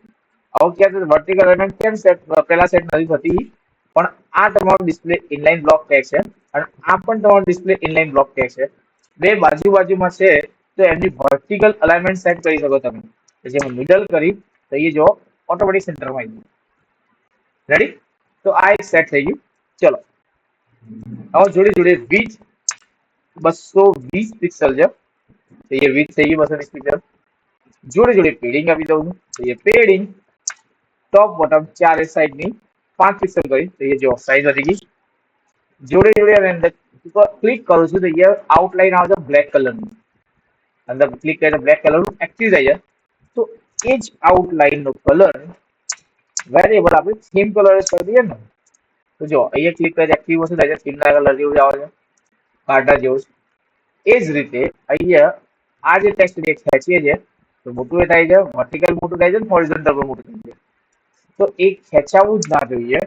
હવે ક્યાં વર્ટિકલ અલાઇનમેન્ટ કેમ સેટ પહેલા સેટ નથી થતી, પણ આ તમારો ડિસ્પ્લે ઇનલાઇન બ્લોક ટેગ છે અને આ પણ તમારો ડિસ્પ્લે ઇનલાઇન બ્લોક ટેગ છે. બે બાજુમાં છે તો એમની વર્ટિકલ અલાઇનમેન્ટ સેટ કરી શકો તમે. જેમાં મિડલ કરી તો એ જો ઓટોમેટિક સેન્ટરમાં આવી ગયું. રેડી? તો આ એક સેટ થઈ ગયું. ચલો હવે જોડે વિથ 220 पिक्सल છે તો ये विथ થઈ ગયું 220 पिक्सल. જોડે પેડિંગ આપી દઉં છું તો ये પેડિંગ ટોપ બોટમ ચારે સાઈડ ની 5 पिक्सल કરી તો ये જો સાઈઝ વધી ગઈ. જોડે આની અંદર ક્લિક કરું છું તો ये આઉટલાઈન આવે છે બ્લેક કલર ની. અંદર ક્લિક કરીને બ્લેક કલર નું એક્ટિવ થઈ જાય. તો એ જ આઉટલાઈન નો કલર વેરિયેબલ આપણે થીમ કલર કરી દઈએ ને. તો જો અહીંયા ક્લિક કરીને એક્ટિવ વસ્તુ થાય છે, થીમ ના કલર જેવું આવે છે, કાર્ટા જેવું. એ જ રીતે અહીંયા આ જે ટેક્સ્ટ ખેંચીએ છીએ તો મોટું એ થાય છે, વર્ટિકલ મોટું થાય છે ને હોરિઝોન્ટલ પણ મોટું થાય છે. તો એ ખેંચાવું જ ના જોઈએ.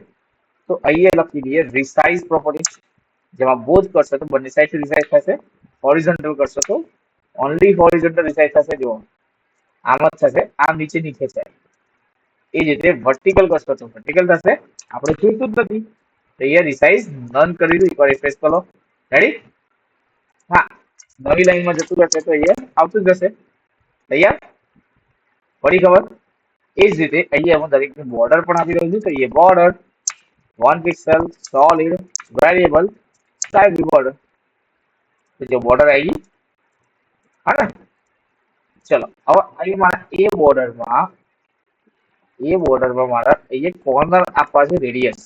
તો અહીંયા લખી દઈએ રિસાઇઝ પ્રોપર્ટી. જેમાં બોથ કરશો તો બંને સાઈડ રિસાઇઝ થશે, હોરિઝોન્ટલ કરશો તો ઓનલી હોરિઝોન્ટલ રિસાઇઝ થશે. જો આમ જ થશે, આમ નીચે નહીં ખેંચાય. એ જ રીતે વર્ટિકલ કરશો તો વર્ટિકલ થશે. આપણે જોઈતું જ નથી તો અહીંયા રિસાઇઝ નન કરી દઉં. એકવાર રિફ્રેશ કરો. રેડી? હા, નવી લાઈનમાં જતું રહેશે તો અહીંયા આવતું જ જશે. તૈયાર? પડી ખબર? એ જ રીતે અહીંયા હું દરેકની બોર્ડર પણ આપી દઉં છું. તો એ border 1 pixel solid variable style border. તો જો બોર્ડર આવી ગઈ. હા ને? ચલો હવે અહીં મારા એ બોર્ડરમાં મારા અહીંયા કોર્નર આપવા છે રેડિયસ.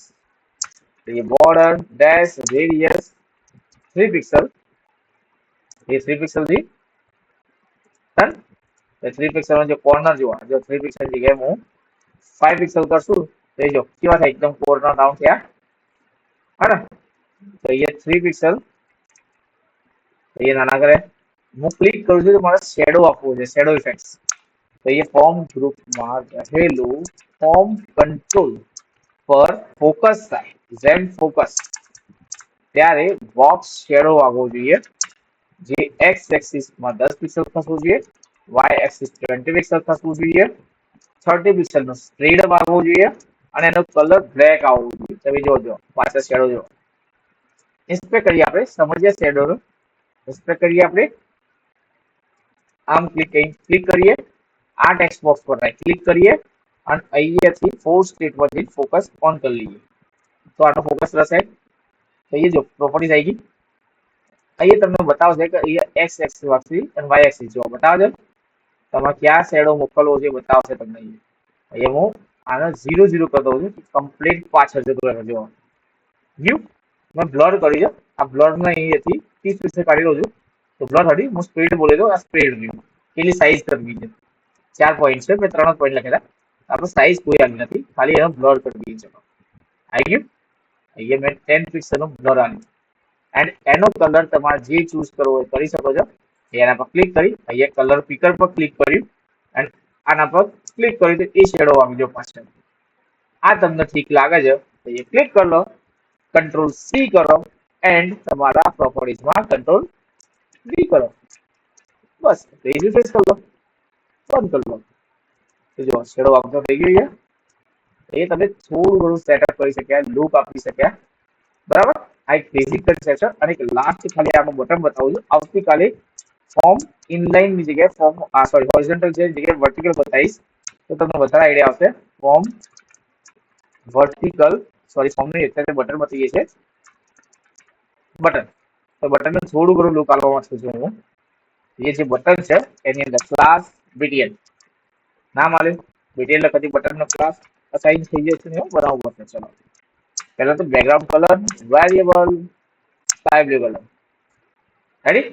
તો એ બોર્ડર ડેશ રેડિયસ 3 પિક્સલ. ये 3 पिक्सल थी. डन. तो 3 पिक्सल में जो कॉर्नर जो 3 पिक्सल जगह હું 5 पिक्सल કરશું તો એ જો કેવા થાય, એકદમ કોર્નર રાઉન્ડ થયા. હા ને? તો ये 3 पिक्सल તો ये નાના કરે. હું ક્લિક કરું છું તો મારે શેડો આપવો છે, શેડો ઇફેક્ટ. તો ये ફોર્મ ગ્રુપમાં રહેલું ફોર્મ કંટ્રોલ પર ફોકસ થાય, જેમ ફોકસ ત્યારે બોક્સ શેડો આવવો જોઈએ. જે x एक्सिस માં 10 પિક્સલ ખસવું જોઈએ, y एक्सिस 20 પિક્સલ ખસવું જોઈએ, 30 પિક્સલ નો સ્પ્રેડ આવવો જોઈએ અને એનો કલર બ્લેક આવવો જોઈએ. તમે જોજો પાછળ શેડો જો ઇન્સ્પેક્ટ કરીએ આપણે, સમજીએ શેડો નો. ઇન્સ્પેક્ટ કરીએ આપણે. આમ ક્લિક કરીએ, આ ટેક્સ્ટ બોક્સ પર ક્લિક કરીએ અને અહીંયાથી ફોર્સ સ્ટેટમાંથી ફોકસ ઓન કરી લઈએ તો આનો ફોકસ રહેશે. તો એ જો પ્રોપર્ટીઝ આવી ગઈ. અહીંયા તમને બતાવશે કે અહીંયા x એક્સિસ વાળી અને y એક્સિસ જો બતાવજો. તમે ક્યાં શેડો મોકલવો છે બતાવશે તમને. અહીંયા હું આને 0 0 કરી દઉં છું, કમ્પ્લીટ પાછળ જતો રહે. જો વ્યૂ મેં બ્લર કરી છે. આ બ્લર ને અહીંયાથી 30 પિક્સલ કાઢી દઉં છું તો બ્લર હટી. હું સ્પ્રેડ બોલી દઉં. આ સ્પ્રેડ વ્યૂ કેટલી સાઈઝ કરવી છે. 4 પોઈન્ટ છે, મેં 3 પોઈન્ટ લખેલા. આપણે સાઈઝ કોઈ આવી નથી, ખાલી એનો બ્લર કરી દઈએ. ચલો આવી ગયું. અહીંયા મેં 10 પિક્સલ નો બ્લર આવ્યું. એન્ડ એનો કલર તમારે જે ચૂઝ કરવો હોય કરી શકો છો. એના પર ક્લિક કરી અહીંયા કલર પિકર પર ક્લિક કર્યું અને આના પર ક્લિક કર્યું તો એ શેડો આવી ગયો પાછળ. આ તમને ઠીક લાગે છે તો એ ક્લિક કરી લો, કંટ્રોલ સી કરો એન્ડ તમારા પ્રોપર્ટીઝમાં કંટ્રોલ વી કરો. બસ પેજ રિફ્રેશ કરી લો, બંધ કરી લો. તો જો શેડો આવતો થઈ ગયો છે. એ તમે થોડું ઘણું સેટઅપ કરી શક્યા, લુક આપી શક્યા. બરાબર, આ એક બેઝિક કન્સેપ્ટ છે. અને એક લાસ્ટ ખાલી આમાં બટન બતાવું છું. આવતીકાલે ફોર્મ ઇનલાઇન ની જગ્યાએ ફોર્મ સોરી હોરિઝોન્ટલ છે જગ્યાએ વર્ટિકલ બતાવીશ તો તમને વધારે આઈડિયા આવશે. ફોર્મ વર્ટિકલ સોરી ફોર્મ ની અત્યારે બટન બતાવીએ છે બટન. તો બટન થોડું ઘણું લુક આપવા માંગુ છું હું. એ જે બટન છે એની અંદર ક્લાસ બીટીએલ નામ આલ્યું. બીટીએલ લખતી બટન નો ક્લાસ અસાઇન થઈ જશે ને એવું બનાવવું પડશે. ચલો પહેલા તો background colour variable sky blue colour. Ready?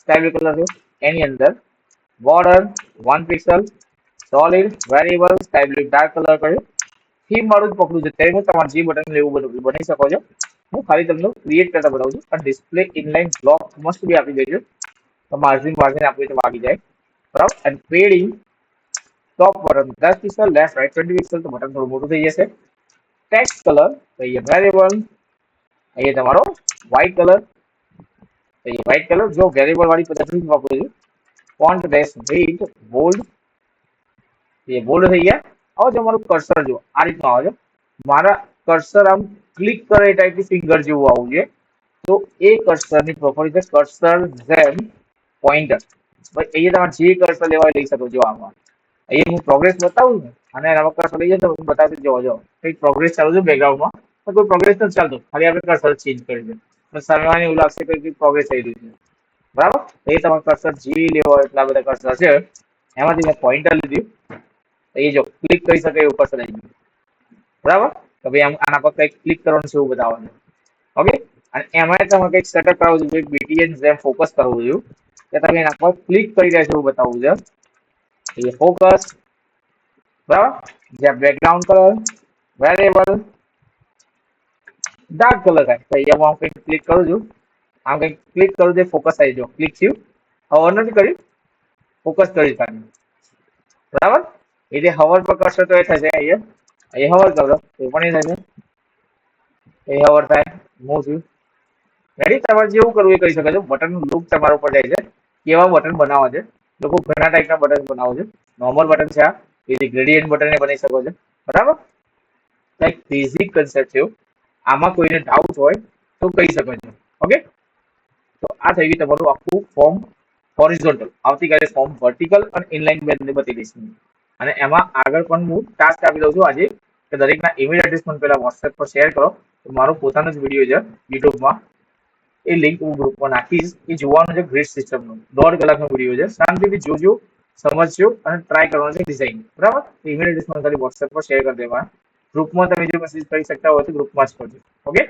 Sky blue colour છે. એની અંદર border 1 pixel solid variable sky blue dark colour કર્યો. થીમ વાળું જ પકડું છે ત્યારે હું તમારે જે બટન લેવું બની શકો છો. હું ખાલી તમને ક્રિએટ કરતા બતાવું છું. અને display inline block must be આપી દેજો. તો માર્જિન આપી તો આવી જાય. બરાબર. અને padding top button 10 pixel left right 20 pixel તો બટન થોડું મોટું થઈ જશે. ટેક્સ્ટ કલર તો અહીંયા વેરિયેબલ, અહીંયા તમારો વ્હાઇટ કલર. તો એ વ્હાઇટ કલર જો વેરિયેબલ વાળી પદ્ધતિ વાપરું છું. ફોન્ટ બેસ વેઇટ બોલ્ડ, એ બોલ્ડ થઈ ગયા. હવે તમારું કર્સર જો આ રીતનું આવે છે. મારા કર્સર આમ ક્લિક કરે એ ટાઈપની ફિંગર જેવું આવું છે. તો એ કર્સરની પ્રોપર્ટી છે કર્સર ઝેમ પોઇન્ટર. ભાઈ અહીંયા તમારે જે કર્સર લેવા લઈ શકો છો. આમાં અહીંયા હું પ્રોગ્રેસ બતાવું ને અને એના પર કર્સર લઈ જાય તો હું બતાવી જોવા જાઓ કંઈક પ્રોગ્રેસ ચાલુ છે બેકગ્રાઉન્ડમાં તો કોઈ પ્રોગ્રેસ નથી ચાલતો, ખાલી આપણે કર્સર ચેન્જ કરી દે તો સામેવાળાને એવું લાગશે કે કંઈક પ્રોગ્રેસ થઈ રહ્યું છે. બરાબર. એ તમારે કર્સર જે લેવા હોય એટલા બધા કર્સર છે. એમાંથી મેં પોઇન્ટર લીધું. એ જો ક્લિક કરી શકે એવું કર્સર આવી ગયું. બરાબર. તો ભાઈ આના પર કંઈક ક્લિક કરવાનું છે એવું બતાવવાનું. ઓકે. અને એમાં તમારે કંઈક સેટઅપ કરાવવું છે, કંઈક બીટીએન જેમ ફોકસ કરવું છે કે તમે એના પર ક્લિક કરી રહ્યા છો એવું બતાવવું છે. એ ફોકસ. બરાબર. જ્યાં background colour variable dark colour થાય તો અહીંયા હું કંઈક ક્લિક કરું છું. આમ કંઈક ક્લિક કરું તો ફોકસ આવી જાવ. ક્લિક થયું. હવે નથી કર્યું, ફોકસ કરી કાઢ્યું. બરાબર. એટલે હવર પર કરશો તો એ થશે. અહીંયા હવર કરો તો પણ એ થશે. એ હવર થાય મૂવ થયું. રેડી? તમારે જેવું કરવું એ કરી શકો છો. બટનનું લુક તમારા ઉપર જાય છે. કેવા બટન બનાવવા છે. લોકો ઘણા ટાઈપના બટન બનાવે છે. નોર્મલ બટન છે આ. એ ગ્રેડિયન્ટ બટન એ બનાવી શકો છો. બરાબર. એક બેઝિક કન્સેપ્ટ છે. આમાં કોઈને ડાઉટ હોય તો કહી શકો છો. ઓકે. તો આ થઈ ગયું તમારું આખું ફોર્મ હોરિઝોન્ટલ. આવતીકાલે ફોર્મ વર્ટિકલ અને ઇનલાઇન બંને બતાવી દઈશ. અને એમાં આગળ પણ હું ટાસ્ક આપી દઉં છું આજે કે દરેકના ઈમેલ એડ્રેસ પણ પહેલા વોટ્સએપ પર શેર કરો. તો મારો પોતાનો જ વિડીયો છે યુટ્યુબમાં, એ લિંક હું ગ્રુપમાં નાખીશ. એ જોવાનું છે ગ્રીડ સિસ્ટમનું 1.5 કલાકનો વિડીયો છે. શાંતિથી જોજો, સમજજો અને ટ્રાય કરવાનું છે ડિઝાઇન. બરાબર. ઈમેલ એડ્રેસ મને ખાલી વોટ્સએપ પર શેર કરી દેવા. ગ્રુપમાં તમે જો મેસેજ કરી શકતા હોય તો ગ્રુપમાં જ કરજો. ઓકે.